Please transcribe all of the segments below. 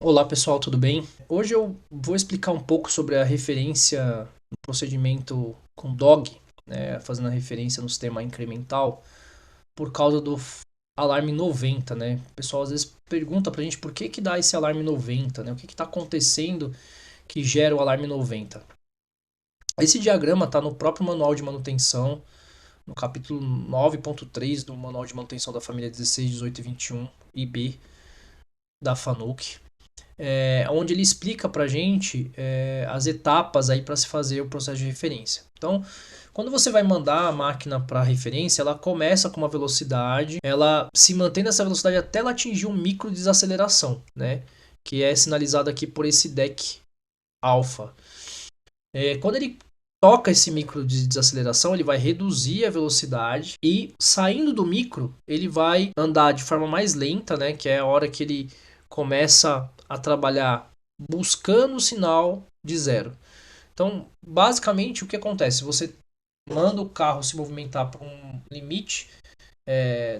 Olá pessoal, tudo bem? Hoje eu vou explicar um pouco sobre a referência no procedimento com DOG, né, fazendo a referência no sistema incremental, por causa do alarme 90, né? O pessoal às vezes pergunta pra gente por que que dá esse alarme 90, né? O que que está acontecendo que gera o alarme 90? Esse diagrama está no próprio manual de manutenção, no capítulo 9.3 do manual de manutenção da família 16, 18 e 21 IB da FANUC. Onde ele explica para a gente as etapas aí para se fazer o processo de referência. Então, quando você vai mandar a máquina para referência, ela começa com uma velocidade, ela se mantém nessa velocidade até ela atingir um micro de desaceleração, né? Que é sinalizado aqui por esse deck alfa. Quando ele toca esse micro de desaceleração, ele vai reduzir a velocidade e saindo do micro, ele vai andar de forma mais lenta, né? Que é a hora que ele começa a trabalhar buscando o sinal de zero. Então, basicamente, o que acontece? Você manda o carro se movimentar para um limite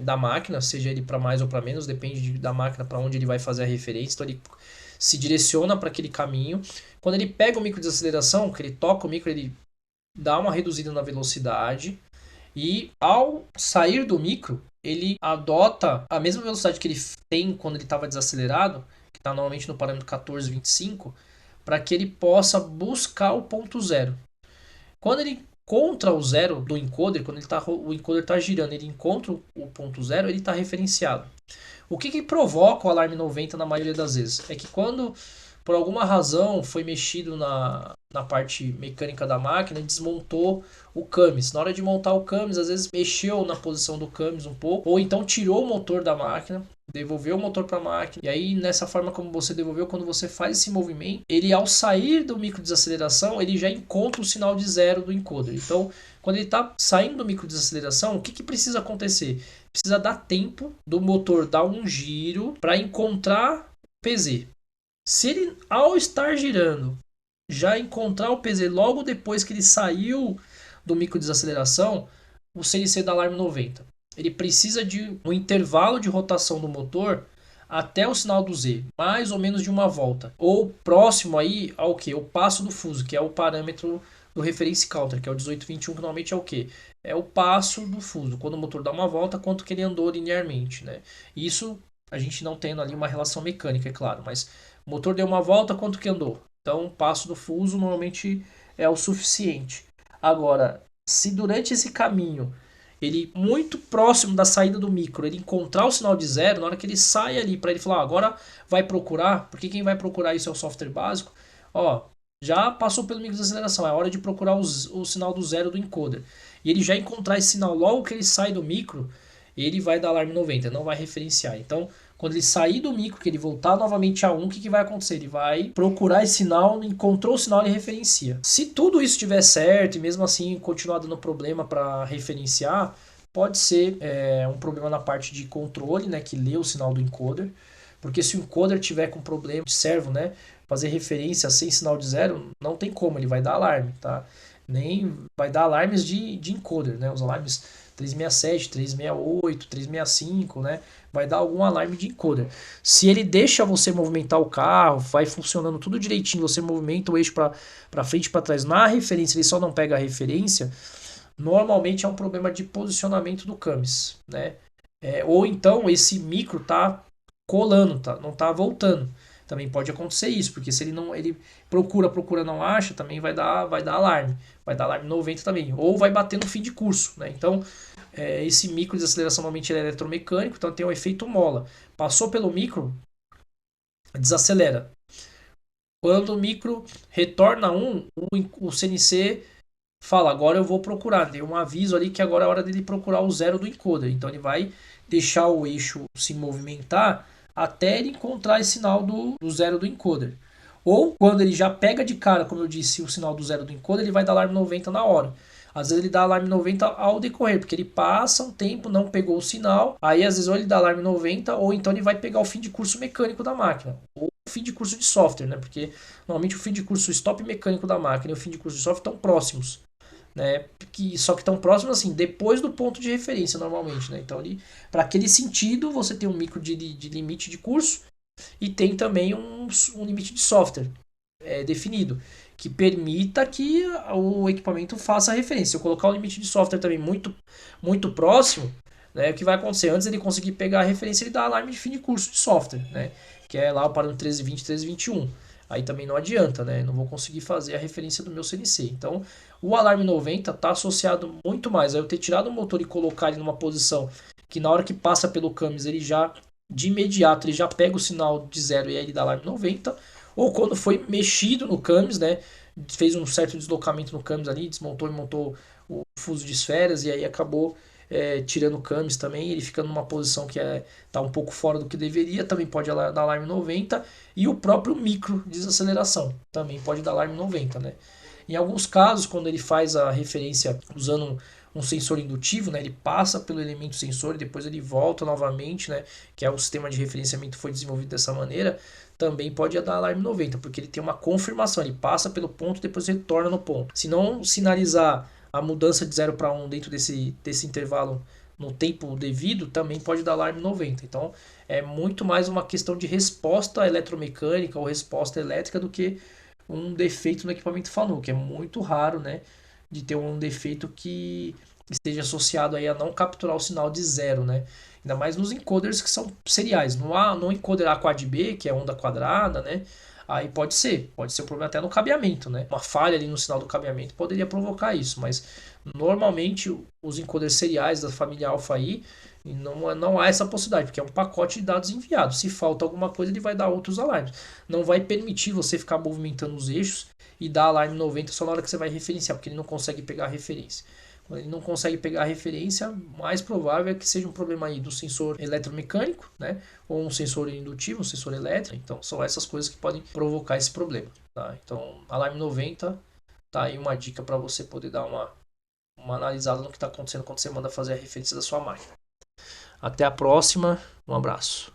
da máquina, seja ele para mais ou para menos, depende da máquina para onde ele vai fazer a referência. Então, ele se direciona para aquele caminho. Quando ele pega o micro de aceleração, que ele toca o micro, ele dá uma reduzida na velocidade. E ao sair do micro, ele adota a mesma velocidade que ele tem quando ele estava desacelerado, que está normalmente no parâmetro 14,25, para que ele possa buscar o ponto zero. Quando ele encontra o zero do encoder, quando o encoder está girando, ele encontra o ponto zero, ele está referenciado. O que provoca o alarme 90 na maioria das vezes? É que quando por alguma razão foi mexido na parte mecânica da máquina e desmontou o camis. Na hora de montar o camis, às vezes mexeu na posição do camis um pouco, ou então tirou o motor da máquina, devolveu o motor para a máquina. E aí, nessa forma como você devolveu, quando você faz esse movimento, ele ao sair do micro desaceleração, ele já encontra o sinal de zero do encoder. Então, quando ele está saindo do micro desaceleração, o que precisa acontecer? Precisa dar tempo do motor dar um giro para encontrar PZ. Se ele, ao estar girando, já encontrar o PZ logo depois que ele saiu do micro desaceleração, o CNC dá alarme 90. Ele precisa de um intervalo de rotação do motor até o sinal do Z, mais ou menos de uma volta. Ou próximo aí ao que? O passo do fuso, que é o parâmetro do reference counter, que é o 1821, que normalmente é o que? É o passo do fuso, quando o motor dá uma volta, quanto que ele andou linearmente, né? Isso a gente não tendo ali uma relação mecânica, é claro, mas o motor deu uma volta, quanto que andou? Então, o passo do fuso normalmente é o suficiente. Agora, se durante esse caminho, ele muito próximo da saída do micro, ele encontrar o sinal de zero, na hora que ele sai ali para ele falar, agora vai procurar, porque quem vai procurar isso é o software básico, ó, já passou pelo micro de aceleração, é hora de procurar o sinal do zero do encoder. E ele já encontrar esse sinal logo que ele sai do micro, ele vai dar alarme 90, não vai referenciar. Então, quando ele sair do micro, que ele voltar novamente a 1, o que vai acontecer? Ele vai procurar esse sinal, encontrou o sinal, ele referencia. Se tudo isso estiver certo e mesmo assim continuar dando problema para referenciar, pode ser um problema na parte de controle, né, que lê o sinal do encoder. Porque se o encoder tiver com problema de servo, né, fazer referência sem sinal de zero, não tem como, ele vai dar alarme, tá? Nem vai dar alarmes de encoder, né? Os alarmes 367, 368, 365, né? Vai dar algum alarme de encoder. Se ele deixa você movimentar o carro, vai funcionando tudo direitinho, você movimenta o eixo para frente e para trás na referência, ele só não pega a referência, normalmente é um problema de posicionamento do camis, né? Ou então esse micro tá colando, tá? Não tá voltando. Também pode acontecer isso, porque se ele não ele procura, não acha, também vai dar alarme. Vai dar alarme 90 também. Ou vai bater no fim de curso, né? Então, esse micro de aceleração normalmente ele é eletromecânico, então tem o efeito mola. Passou pelo micro, desacelera. Quando o micro retorna a 1, o CNC fala, agora eu vou procurar. Tem um aviso ali que agora é hora dele procurar o zero do encoder. Então ele vai deixar o eixo se movimentar até ele encontrar esse sinal do zero do encoder. Ou quando ele já pega de cara, como eu disse, o sinal do zero do encoder, ele vai dar alarme 90 na hora. Às vezes ele dá alarme 90 ao decorrer, porque ele passa um tempo, não pegou o sinal, aí às vezes ou ele dá alarme 90, ou então ele vai pegar o fim de curso mecânico da máquina, ou o fim de curso de software, né? Porque normalmente o fim de curso stop mecânico da máquina e o fim de curso de software estão próximos, né? Só que estão próximos assim, depois do ponto de referência normalmente, né? Então, para aquele sentido, você tem um micro de limite de curso E tem também um limite de software definido, que permita que o equipamento faça a referência. Se eu colocar um limite de software também muito próximo, né, o que vai acontecer? Antes ele conseguir pegar a referência, ele dá alarme de fim de curso de software, né, que é lá o parâmetro 1320, 1321. Aí também não adianta, né? Não vou conseguir fazer a referência do meu CNC. Então, o alarme 90 está associado muito mais a eu ter tirado o motor e colocar ele numa posição que na hora que passa pelo camis ele já de imediato ele já pega o sinal de zero e aí ele dá alarme 90, ou quando foi mexido no camis, né, fez um certo deslocamento no camis ali, desmontou e montou o fuso de esferas e aí acabou tirando o camis também, ele fica numa posição que tá um pouco fora do que deveria, também pode dar alarme 90, e o próprio micro desaceleração também pode dar alarme 90, né? Em alguns casos, quando ele faz a referência usando um sensor indutivo, né, ele passa pelo elemento sensor e depois ele volta novamente, né, que é o sistema de referenciamento que foi desenvolvido dessa maneira, também pode dar alarme 90, porque ele tem uma confirmação, ele passa pelo ponto e depois retorna no ponto. Se não sinalizar a mudança de 0 para 1 dentro desse intervalo no tempo devido, também pode dar alarme 90. Então é muito mais uma questão de resposta eletromecânica ou resposta elétrica do que um defeito no equipamento Fanuc, que é muito raro, né, de ter um defeito que esteja associado aí a não capturar o sinal de zero, né? Ainda mais nos encoders que são seriais. No encoder A quad B, que é onda quadrada, né? Aí pode ser um problema até no cabeamento, né? Uma falha ali no sinal do cabeamento poderia provocar isso, mas normalmente os encoders seriais da família Alpha aí não há essa possibilidade, porque é um pacote de dados enviados. Se falta alguma coisa, ele vai dar outros alarmes. Não vai permitir você ficar movimentando os eixos e dar alarme 90 só na hora que você vai referenciar, porque ele não consegue pegar a referência. Quando ele não consegue pegar a referência, mais provável é que seja um problema aí do sensor eletromecânico, né? Ou um sensor indutivo, um sensor elétrico. Então, são essas coisas que podem provocar esse problema. Tá? Então, alarme 90 tá aí uma dica para você poder dar uma analisada no que está acontecendo quando você manda fazer a referência da sua máquina. Até a próxima, um abraço.